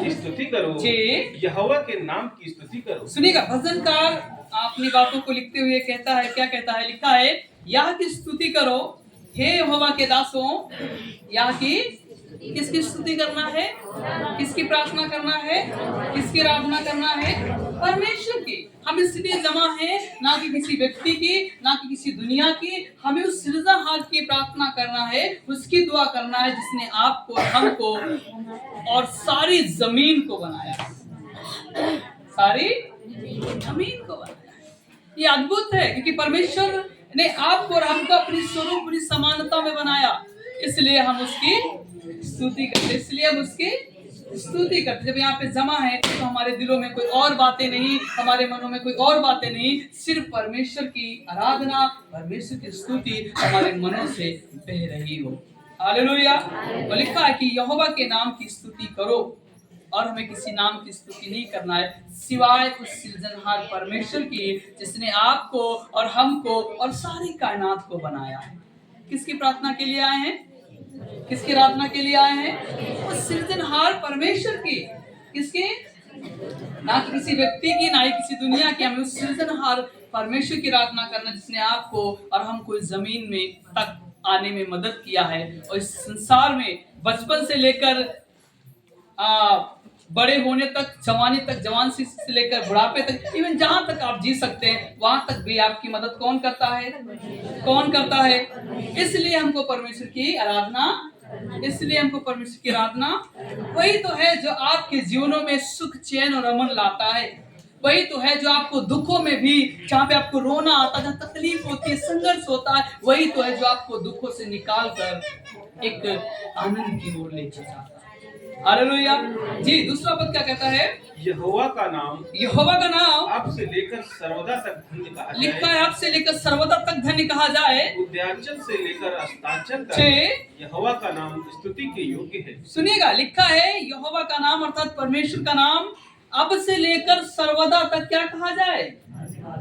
की स्तुति करो जी। यहोवा के नाम की स्तुति करो। सुनिएगा, भजनकार अपनी बातों को लिखते हुए कहता है, क्या कहता है? लिखा है, यह की स्तुति करो हे यहोवा के दासों। यह की किसकी स्तुति करना है? किसकी प्रार्थना करना है? किसकी आराधना करना है? परमेश्वर की। हम इसलिए जमा हैं, ना कि किसी व्यक्ति की, ना कि किसी दुनिया की। हमें उस सृजनहार की प्रार्थना करना है, उसकी दुआ करना है जिसने आपको, हमको और सारी जमीन को बनाया, सारी जमीन को बनाया। ये अद्भुत है, क्योंकि परमेश्वर ने आपको और हमको अपनी स्वरूप, अपनी समानता में बनाया। इसलिए हम उसकी स्तुति करते, इसलिए हम उसकी स्तुति करते। जब यहाँ पे जमा है तो हमारे दिलों में कोई और बातें नहीं, हमारे मनों में कोई और बातें नहीं, सिर्फ परमेश्वर की आराधना, परमेश्वर की स्तुति हमारे मनों से बह रही हो। हालेलुया। तो लिखा है कि यहोवा के नाम की स्तुति करो, और हमें किसी नाम की स्तुति नहीं करना है सिवाय उस सृजनहार परमेश्वर की, जिसने आपको और हमको और सारी कायनात को बनाया है। किसकी प्रार्थना के लिए आए हैं? किसकी आराधना के लिए आए हैं? उस सृजनहार परमेश्वर की। किसकी? ना कि किसी व्यक्ति की, ना ही किसी दुनिया की। हमें उस सृजनहार परमेश्वर की आराधना करना, जिसने आपको और हमको इस जमीन में तक आने में मदद किया है, और इस संसार में बचपन से लेकर बड़े होने तक, जवानी तक, जवान से लेकर बुढ़ापे तक, इवन जहां तक आप जी सकते हैं वहां तक भी आपकी मदद कौन करता है? कौन करता है? इसलिए हमको परमेश्वर की आराधना, इसलिए हमको परमेश्वर की आराधना, वही तो है जो आपके जीवनों में सुख, चैन और अमन लाता है। वही तो है जो आपको दुखों में भी, जहाँ पे आपको रोना आता है, जहाँ तकलीफ होती है, संघर्ष होता है, वही तो है जो आपको दुखों से निकाल कर एक आनंद की ओर ले जाता है। हालेलुया। जी, दूसरा पद क्या कहता है? यहोवा का नाम, यहोवा का नाम अब से लेकर सर्वदा तक धन्य कहा जाए। लिखा है, अब से लेकर सर्वदा तक धन्य कहा जाए। उदयाचल से लेकर अस्ताचल तक जी। यहोवा का नाम स्तुति के योग्य है। सुनिएगा, लिखा है यहोवा का नाम अर्थात परमेश्वर का नाम अब से लेकर सर्वदा तक क्या कहा जाए?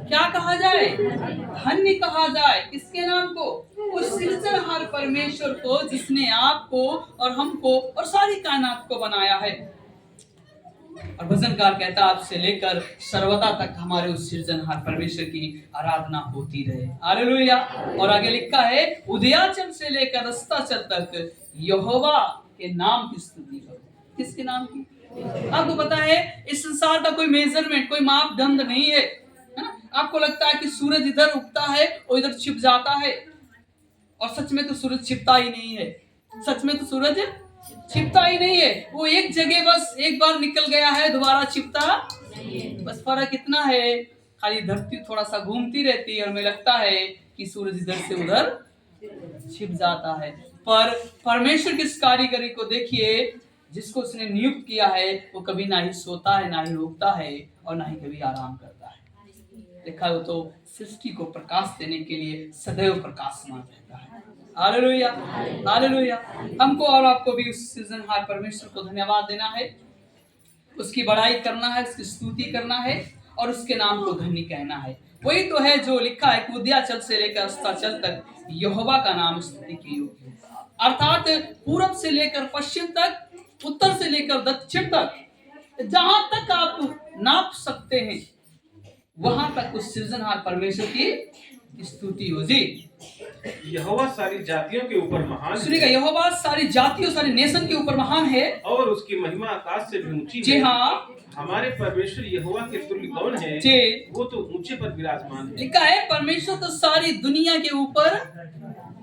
क्या कहा जाए? धन्य कहा जाए। किसके नाम को? उस सृजनहार परमेश्वर को, जिसने आपको और हमको और सारी कायनात को बनाया है। और भजनकार कहता है, आपसे लेकर सर्वदा तक हमारे उस सृजनहार परमेश्वर की आराधना होती रहे। हालेलुया। और आगे लिखा है, उदयाचल से लेकर अस्ताचल तक यहोवा के नाम की स्तुति करो। किसके नाम की? आपको पता है इस संसार का कोई मेजरमेंट, कोई मापदंड नहीं है, है ना? आपको लगता है कि सूरज इधर उगता है और इधर छिप जाता है, और सच में तो सूरज छिपता ही नहीं है। सच में तो सूरज छिपता ही नहीं है। वो एक जगह बस एक बार निकल गया है, दोबारा छिपता बस फर्क इतना है, खाली धरती थोड़ा सा घूमती रहती है और हमें लगता है कि सूरज इधर से उधर छिप जाता है। पर परमेश्वर की इस कारीगरी को देखिए, जिसको उसने नियुक्त किया है वो कभी ना ही सोता है, ना ही उगता है, और ना ही कभी आराम करता है। लिखा है वो तो सृष्टि को प्रकाश देने के लिए सदैव प्रकाशमान रहता है। Hallelujah, hallelujah. हमको और आपको भी उस सृजनहार परमेश्वर को धन्यवाद देना है, उसकी बड़ाई करना है, उसकी स्तुति करना है, और उसके नाम को धन्य कहना है। वही तो है जो लिखा है, उदयाचल से लेकर अस्ताचल तक यहोवा का नाम स्तुति के योग्य है। अर्थात पूरब से लेकर पश्चिम तक, उत्तर से लेकर दक्षिण तक, जहां तक आप नाप सकते हैं वहां तक उस सृजनहार परमेश्वर की स्तुति हो। जी। यहोवा सारी जातियों के ऊपर महान सुनिएगा, यहोवा सारी जातियों, सारे नेशन के ऊपर महान है, और उसकी महिमा आकाश से भी ऊंची है। जी हाँ। हमारे परमेश्वर यहोवा के तुल्य कौन है? जी। वो तो ऊंचे पर विराजमान है। लिखा है, परमेश्वर तो सारी दुनिया के ऊपर,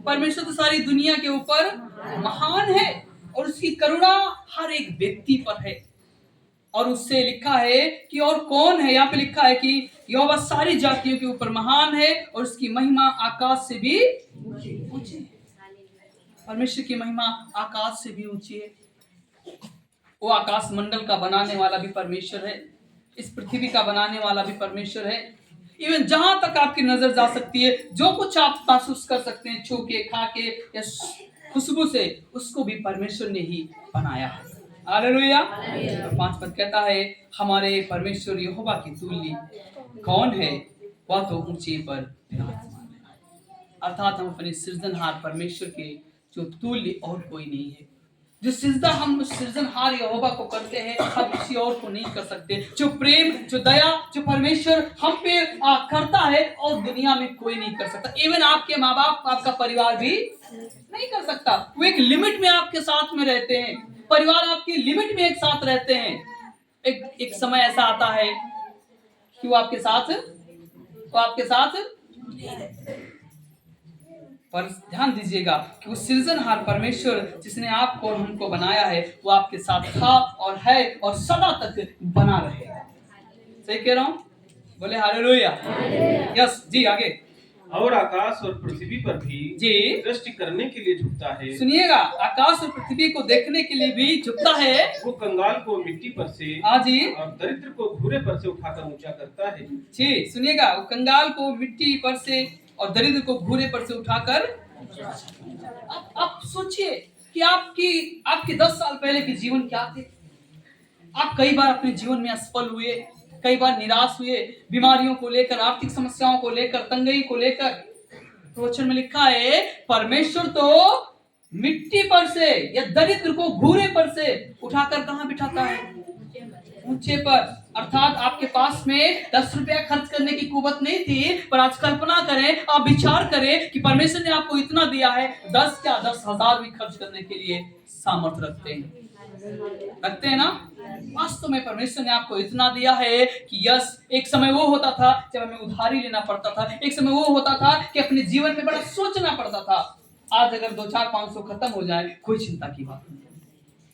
परमेश्वर तो सारी दुनिया के ऊपर महान है, और उसकी करुणा हर एक व्यक्ति पर है। और उससे लिखा है कि और कौन है? यहाँ पे लिखा है कि यहोवा सारी जातियों के ऊपर महान है, और उसकी महिमा आकाश से भी ऊंची है। परमेश्वर की महिमा आकाश से भी ऊंची है। वो आकाश मंडल का बनाने वाला भी परमेश्वर है, इस पृथ्वी का बनाने वाला भी परमेश्वर है। इवन जहां तक आपकी नजर जा सकती है, जो कुछ आप महसूस कर सकते हैं, छू के, खा के या खुशबू से, उसको भी परमेश्वर ने ही बनाया है। हालेलुया। 5 पद कहता है, हमारे परमेश्वर यहोवा की तुल्य कौन है? वह तो ऊंचे पर विराजमान है। अर्थात हम अपने सृजनहार परमेश्वर के जो तुल्य और कोई नहीं है। जो सिजदा हम उस सृजनहार यहोवा को करते हैं, हम किसी और को नहीं कर सकते। जो प्रेम, जो दया, जो परमेश्वर हम पे करता है और दुनिया में कोई नहीं कर सकता। इवन आपके माँ बाप, आपका परिवार भी नहीं कर सकता। वो एक लिमिट में आपके साथ में रहते हैं, परिवार आपकी लिमिट में एक साथ रहते हैं। एक समय ऐसा आता है कि वो आपके साथ पर ध्यान दीजिएगा कि वो सृजनहार परमेश्वर जिसने आपको और हमको बनाया है, वो आपके साथ था और है और सदा तक बना रहेगा। सही कह रहा हूं? बोले हालेलुया। यस जी, आगे। और आकाश और पृथ्वी पर भी जी दृष्टि करने के लिए झुकता है। सुनिएगा, आकाश और पृथ्वी को देखने के लिए भी झुकता है। वो कंगाल को मिट्टी पर से जी और दरिद्र को घूरे पर से उठाकर ऊंचा करता है। जी सुनिएगा, वो कंगाल को मिट्टी पर से और दरिद्र को घूरे पर से उठाकर। आप सोचिए कि आपके 10 साल पहले के जीवन क्या थे। आप कई बार अपने जीवन में असफल हुए, कई बार निराश हुए, बीमारियों को लेकर, आर्थिक समस्याओं को लेकर, तंगई को लेकर। तो वचन में लिखा है परमेश्वर तो मिट्टी पर से या दरिद्र को घूरे पर से उठाकर कहां बिठाता है? ऊंचे पर। अर्थात आपके पास में 10 रुपया खर्च करने की कुवत नहीं थी, पर आज कल्पना करें, आप विचार करें कि परमेश्वर ने आपको इतना दिया है, 10,000 भी खर्च करने के लिए सामर्थ्य रखते हैं ना। वास्तव में परमेश्वर ने आपको इतना दिया है कि यस, एक समय वो होता था जब हमें उधारी लेना पड़ता था, एक समय वो होता था कि अपने जीवन में बड़ा सोचना पड़ता था। आज अगर 2-4-500 खत्म हो जाए, कोई चिंता की बात नहीं।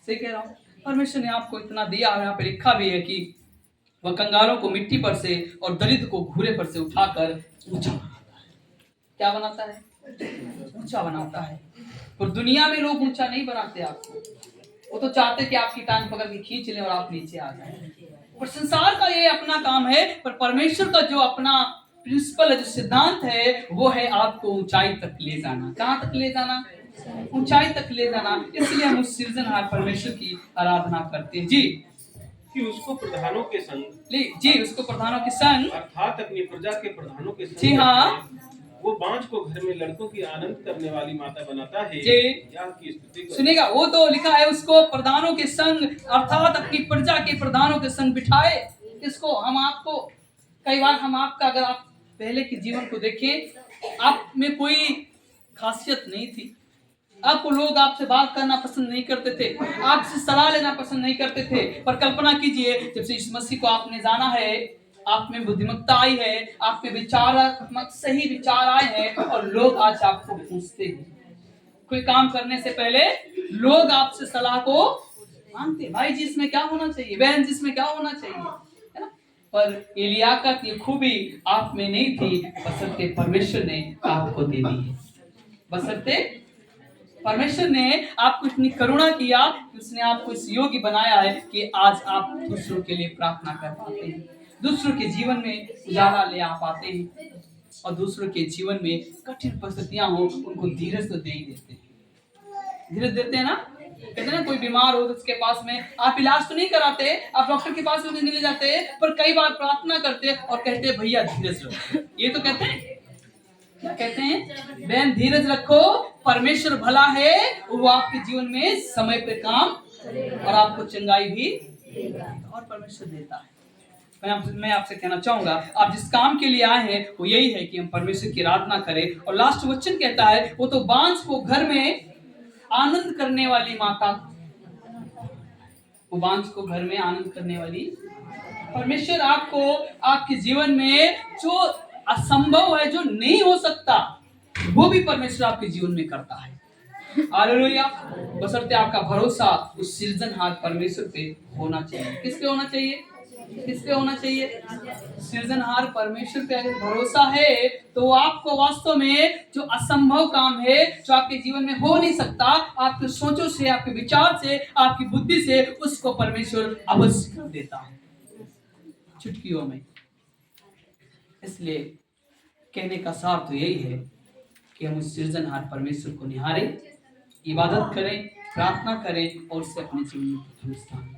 सही कह रहा हूं? परमेश्वर ने आपको इतना दिया है। यहाँ पे लिखा भी है कि वह कंगालों को मिट्टी पर से और दरिद्र को घूरे पर से उठाकर ऊंचा बनाता है। क्या बनाता है? ऊंचा बनाता है। और दुनिया में लोग ऊंचा नहीं बनाते आपको, वो तो चाहते कि आपकी टांग पकड़ के खींच लें और आप नीचे आ जाए। और संसार का ये अपना काम है, पर परमेश्वर का जो अपना प्रिंसिपल है, जो सिद्धांत है, वो है आपको ऊंचाई तक ले जाना। कहां तक ले जाना? ऊंचाई तक ले जाना। इसलिए हम उस सृजनहार परमेश्वर की आराधना करते हैं। जी, कि उसको प्रधानों के संग उसको प्रधानों के संग अर्थात अपनी प्रजा के प्रधानों के संग जी हाँ, वो बांझ को घर में लड़कों की आनंद करने वाली माता बनाता है। जी यहाँ की स्तुति करो। सुनेगा, वो तो लिखा है उसको प्रधानों के संग अर्थात अपनी प्रजा के प्रधानों के संग बिठाए। इसको हम आपको कई बार हम आपका अगर आप पहले के जीवन को देखें, आप में कोई खासियत नहीं थी। आपको लोग आपसे बात करना पसंद नहीं करते थे, आपसे सलाह लेना पसंद नहीं करते थे। पर कल्पना कीजिए, जब से इस मसीह को आपने जाना है, आप में बुद्धिमत्ता आई है, आप में सही विचार आए हैं और लोग आज आपको पूछते हैं। कोई काम करने से पहले लोग आपसे सलाह को मांगते, भाई जी इसमें क्या होना चाहिए, बहन जी इसमें क्या होना चाहिए, है ना। पर ये लियाकत, ये खूबी आप में नहीं थी, बशर्ते परमेश्वर ने आपको दे दी है। बशर्ते परमेश्वर ने आपको इतनी करुणा किया कि उसने आपको इस योग्य बनाया है कि आज आप दूसरों के लिए प्रार्थना कर पाते हैं, दूसरों के जीवन में उजाला ले आ पाते हैं, और दूसरों के जीवन में कठिन परिस्थितियां हो उनको धीरज तो दे ही देते हैं। धीरज देते हैं ना। कहते हैं ना, कोई बीमार हो तो उसके पास में आप इलाज तो नहीं कराते, आप डॉक्टर के पास नहीं ले जाते, पर कई बार प्रार्थना करते और कहते हैं भैया धीरज रखो। ये तो कहते हैं, क्या कहते हैं? बहन धीरज रखो, परमेश्वर भला है, वो आपके जीवन में समय पे काम और आपको चंगाई भी और परमेश्वर देता है। मैं आपसे कहना चाहूंगा, आप जिस काम के लिए आए हैं वो यही है कि हम परमेश्वर की आराधना करें। और लास्ट वचन कहता है, वो तो बांझ को घर में आनंद करने वाली माता, वो बांझ को घर में आनंद करने वाली परमेश्वर आपको आपके जीवन में जो असंभव है, जो नहीं हो सकता, वो भी परमेश्वर आपके जीवन में करता है। हालेलुया। बशर्ते आपका भरोसा उस सृजनहार परमेश्वर पे होना चाहिए। किस पे होना चाहिए? किस पे होना चाहिए? सृजनहार परमेश्वर पे अगर भरोसा है तो आपको वास्तव में जो असंभव काम है, जो आपके जीवन में हो नहीं सकता, आपके सोचों से, आपके विचार से, आपकी बुद्धि से, उसको परमेश्वर अवश्य कर देता है चुटकियों में। इसलिए कहने का सार तो यही है कि हम उस सृजनहार परमेश्वर को निहारें, इबादत करें, प्रार्थना करें और उससे अपने जीवन में प्रभुस्थान दें।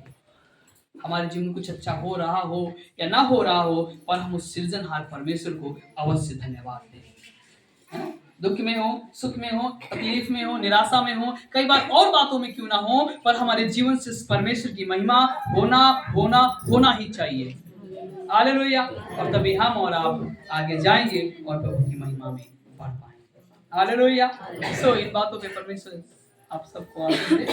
हमारे जीवन में कुछ अच्छा हो रहा हो या ना हो रहा हो, पर हम उस सृजनहार परमेश्वर को अवश्य धन्यवाद दें। दुख में हो, सुख में हो, तकलीफ में हो, निराशा में हो, कई बार और बातों में क्यों ना हो, पर हमारे जीवन से परमेश्वर की महिमा होना ही चाहिए। हालेलुया। और तभी हम और आप आगे जाएंगे और प्रभु की महिमा में बढ़ पाएंगे। हालेलुया। सो इन बातों पे परमेश्वर आप सबको आशीष दे।